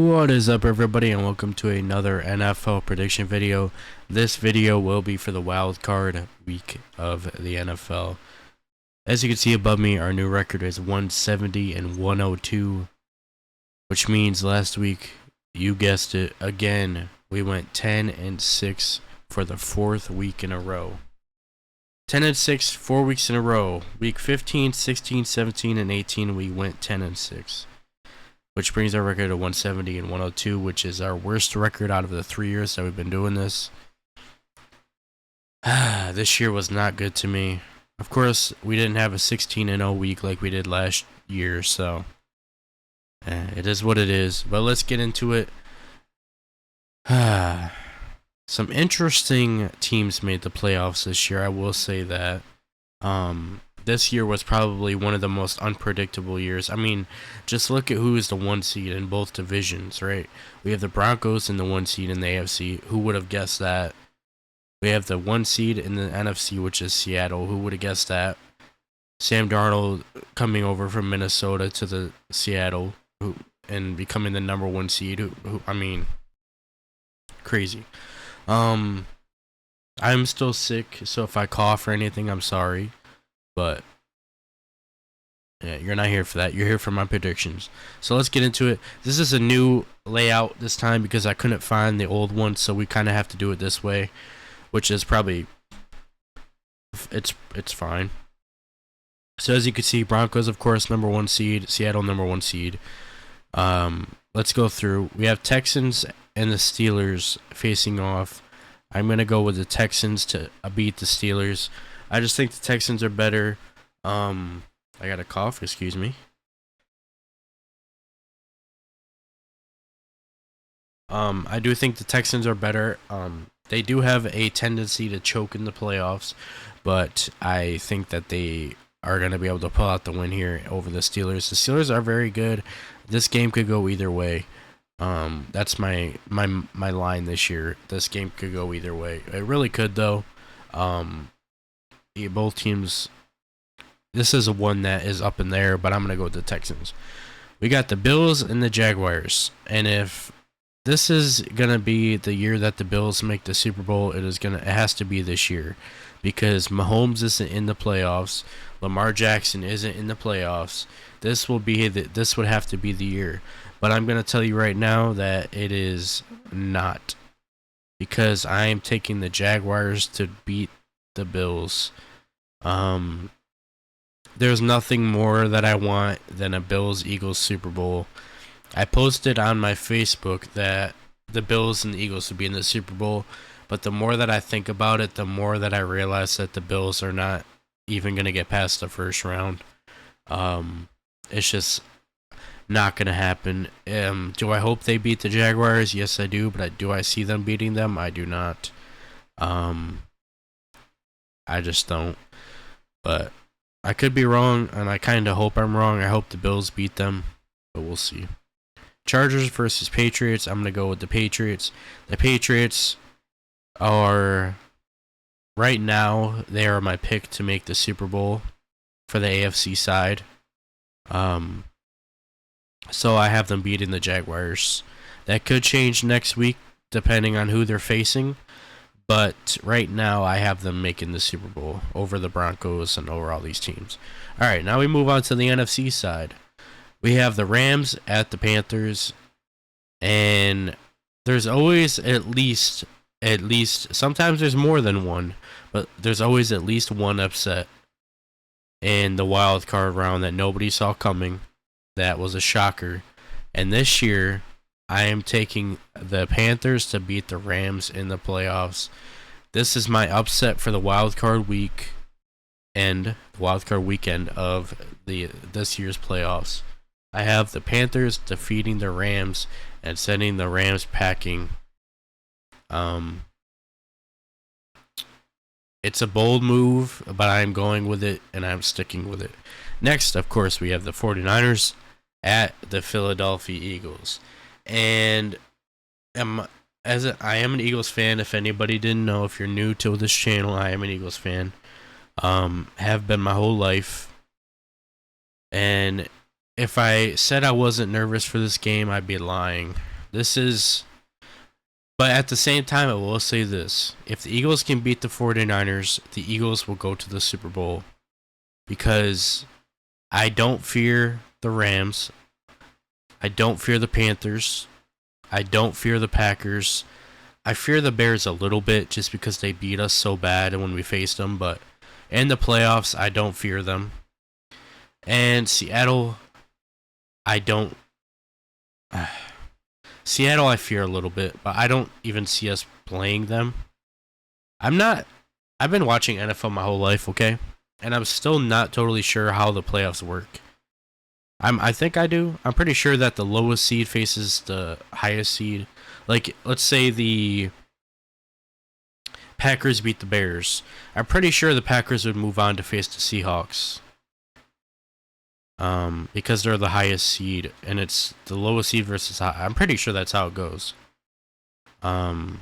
What is up, everybody, and welcome to another NFL prediction video. This video will be for the wild card week of the NFL. As you can see above me, our new record is 170 and 102, which means last week, you guessed it, again, we went 10 and 6 for the fourth week in a row. 10 and 6, 4 weeks in a row. Week 15, 16, 17, and 18, we went 10 and 6. Which brings our record to 170 and 102, which is our worst record out of the 3 years that we've been doing this. This year was not good to me. Of course, we didn't have a 16 and 0 week like we did last year, so it is what it is. But let's get into it. Some interesting teams made the playoffs this year, I will say that. This year was probably one of the most unpredictable years. I mean, just look at who is the 1 seed in both divisions, right? We have the Broncos in the 1 seed in the AFC. Who would have guessed that? We have the 1 seed in the NFC, which is Seattle. Who would have guessed that? Sam Darnold coming over from Minnesota to the Seattle and becoming the number 1 seed. I mean, crazy. I'm still sick, so if I cough or anything, I'm sorry. But yeah, you're not here for that. You're here for my predictions. So let's get into it. This is a new layout this time because I couldn't find the old one, so we kind of have to do it this way, which is probably it's fine. So as you can see, Broncos, of course, number 1 seed. Seattle, number 1 seed. Let's go through. We have Texans and the Steelers facing off. I'm gonna go with the Texans to beat the Steelers. I just think the Texans are better. I got a cough, excuse me. I do think the Texans are better. They do have a tendency to choke in the playoffs, but I think that they are going to be able to pull out the win here over the Steelers. The Steelers are very good. This game could go either way. That's my line this year. This game could go either way. It really could, though. Both teams, this is one that is up in there, but I'm going to go with the Texans. We got the Bills and the Jaguars, and if this is going to be the year that the Bills make the Super Bowl, it has to be this year, because Mahomes isn't in the playoffs, Lamar Jackson isn't in the playoffs. This would have to be the year, but I'm going to tell you right now that it is not, because I am taking the Jaguars to beat the Bills. There's nothing more that I want than a Bills-Eagles Super Bowl. I posted on my Facebook that the Bills and the Eagles would be in the Super Bowl, but the more that I think about it, the more that I realize that the Bills are not even going to get past the first round. It's just not going to happen. Do I hope they beat the Jaguars? Yes, I do, but do I see them beating them? I do not. I just don't. But I could be wrong, and I kind of hope I'm wrong. I hope the Bills beat them, but we'll see. Chargers versus Patriots. I'm going to go with the Patriots. The Patriots are, right now, they are my pick to make the Super Bowl for the AFC side. So I have them beating the Jaguars. That could change next week, depending on who they're facing. But right now, I have them making the Super Bowl over the Broncos and over all these teams. All right, now we move on to the NFC side. We have the Rams at the Panthers, and there's always at least, sometimes there's more than one, but there's always at least one upset in the wild card round that nobody saw coming. That was a shocker. And this year, I am taking the Panthers to beat the Rams in the playoffs. This is my upset for the wild card week and the wild card weekend of this year's playoffs. I have the Panthers defeating the Rams and sending the Rams packing. It's a bold move, but I'm going with it and I'm sticking with it. Next, of course, we have the 49ers at the Philadelphia Eagles. And I am an Eagles fan. If anybody didn't know, if you're new to this channel, I am an Eagles fan. Have been my whole life. And if I said I wasn't nervous for this game, I'd be lying. This is, but at the same time, I will say this. If the Eagles can beat the 49ers, the Eagles will go to the Super Bowl because I don't fear the Rams. I don't fear the Panthers. I don't fear the Packers. I fear the Bears a little bit just because they beat us so bad when we faced them, but in the playoffs, I don't fear them. And Seattle, I don't. Seattle, I fear a little bit, but I don't even see us playing them. I'm not. I've been watching NFL my whole life, okay? And I'm still not totally sure how the playoffs work. I think I do. I'm pretty sure that the lowest seed faces the highest seed. Like, let's say the Packers beat the Bears. I'm pretty sure the Packers would move on to face the Seahawks. Because they're the highest seed, and it's the lowest seed versus high. I'm pretty sure that's how it goes. I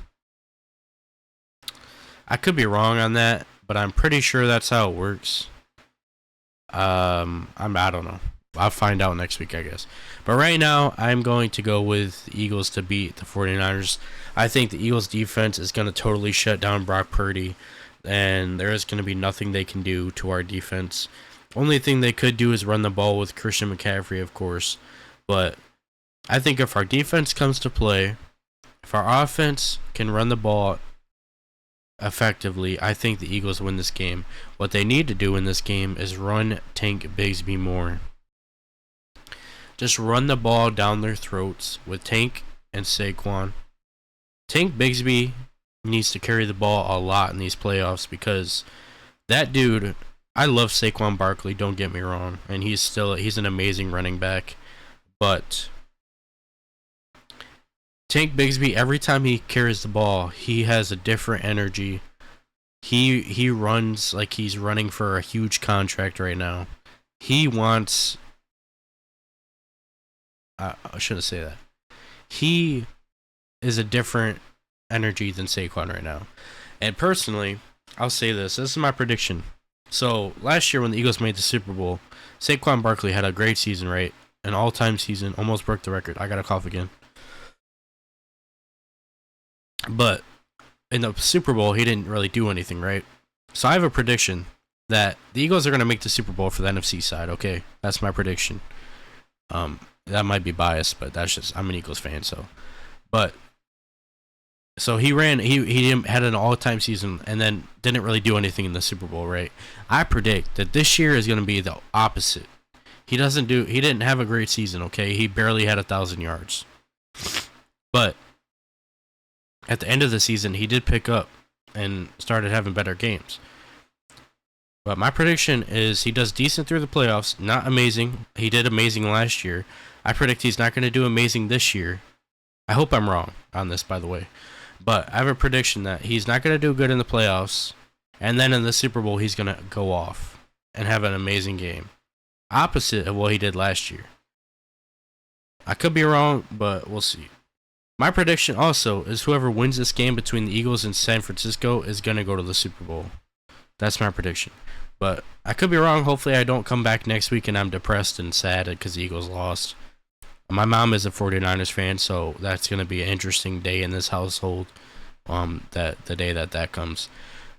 could be wrong on that, but I'm pretty sure that's how it works. I don't know. I'll find out next week, I guess. But right now, I'm going to go with the Eagles to beat the 49ers. I think the Eagles defense is going to totally shut down Brock Purdy, and there is going to be nothing they can do to our defense. Only thing they could do is run the ball with Christian McCaffrey, of course. But I think if our defense comes to play, if our offense can run the ball effectively, I think the Eagles win this game. What they need to do in this game is run Tank Bigsby more. Just run the ball down their throats with Tank and Saquon. Tank Bigsby needs to carry the ball a lot in these playoffs because that dude, I love Saquon Barkley, don't get me wrong, and he's an amazing running back, but Tank Bigsby, every time he carries the ball, he has a different energy. He runs like he's running for a huge contract right now. He wants I shouldn't say that. He is a different energy than Saquon right now. And personally, I'll say this. This is my prediction. So, last year when the Eagles made the Super Bowl, Saquon Barkley had a great season, right? An all-time season. Almost broke the record. I got to cough again. But in the Super Bowl, he didn't really do anything, right? So, I have a prediction that the Eagles are going to make the Super Bowl for the NFC side, okay? That's my prediction. That might be biased, but that's just, I'm an Eagles fan, so. But so he had an all-time season and then didn't really do anything in the Super Bowl, right? I predict that this year is going to be the opposite. He didn't have a great season, okay? He barely had 1,000 yards. But at the end of the season, he did pick up and started having better games. But my prediction is he does decent through the playoffs, not amazing. He did amazing last year. I predict he's not going to do amazing this year. I hope I'm wrong on this, by the way. But I have a prediction that he's not going to do good in the playoffs, and then in the Super Bowl, he's going to go off and have an amazing game. Opposite of what he did last year. I could be wrong, but we'll see. My prediction also is whoever wins this game between the Eagles and San Francisco is going to go to the Super Bowl. That's my prediction. But I could be wrong. Hopefully I don't come back next week and I'm depressed and sad because the Eagles lost. My mom is a 49ers fan, so that's going to be an interesting day in this household, the day that comes.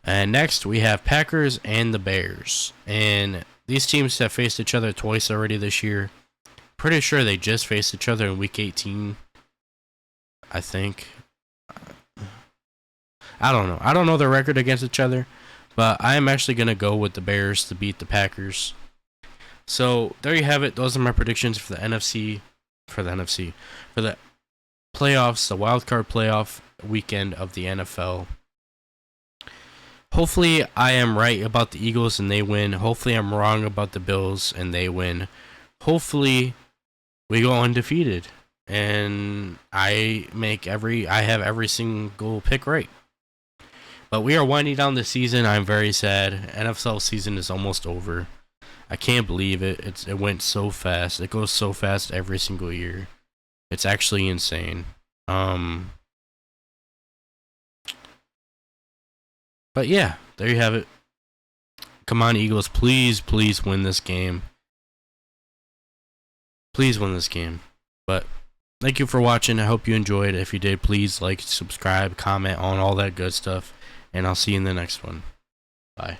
And next we have Packers and the Bears. And these teams have faced each other twice already this year. Pretty sure they just faced each other in week 18. I think. I don't know. I don't know their record against each other. But I am actually going to go with the Bears to beat the Packers. So, there you have it. Those are my predictions for the NFC. For the playoffs, the wildcard playoff weekend of the NFL. Hopefully, I am right about the Eagles and they win. Hopefully, I'm wrong about the Bills and they win. Hopefully, we go undefeated. And I have every single pick right. But we are winding down the season. I'm very sad. NFL season is almost over. I can't believe it. It went so fast. It goes so fast every single year. It's actually insane. But yeah, there you have it. Come on, Eagles. Please win this game. Please win this game. But Thank you for watching. I hope you enjoyed. If you did, please like, subscribe, comment on all that good stuff, and I'll see you in the next one. Bye.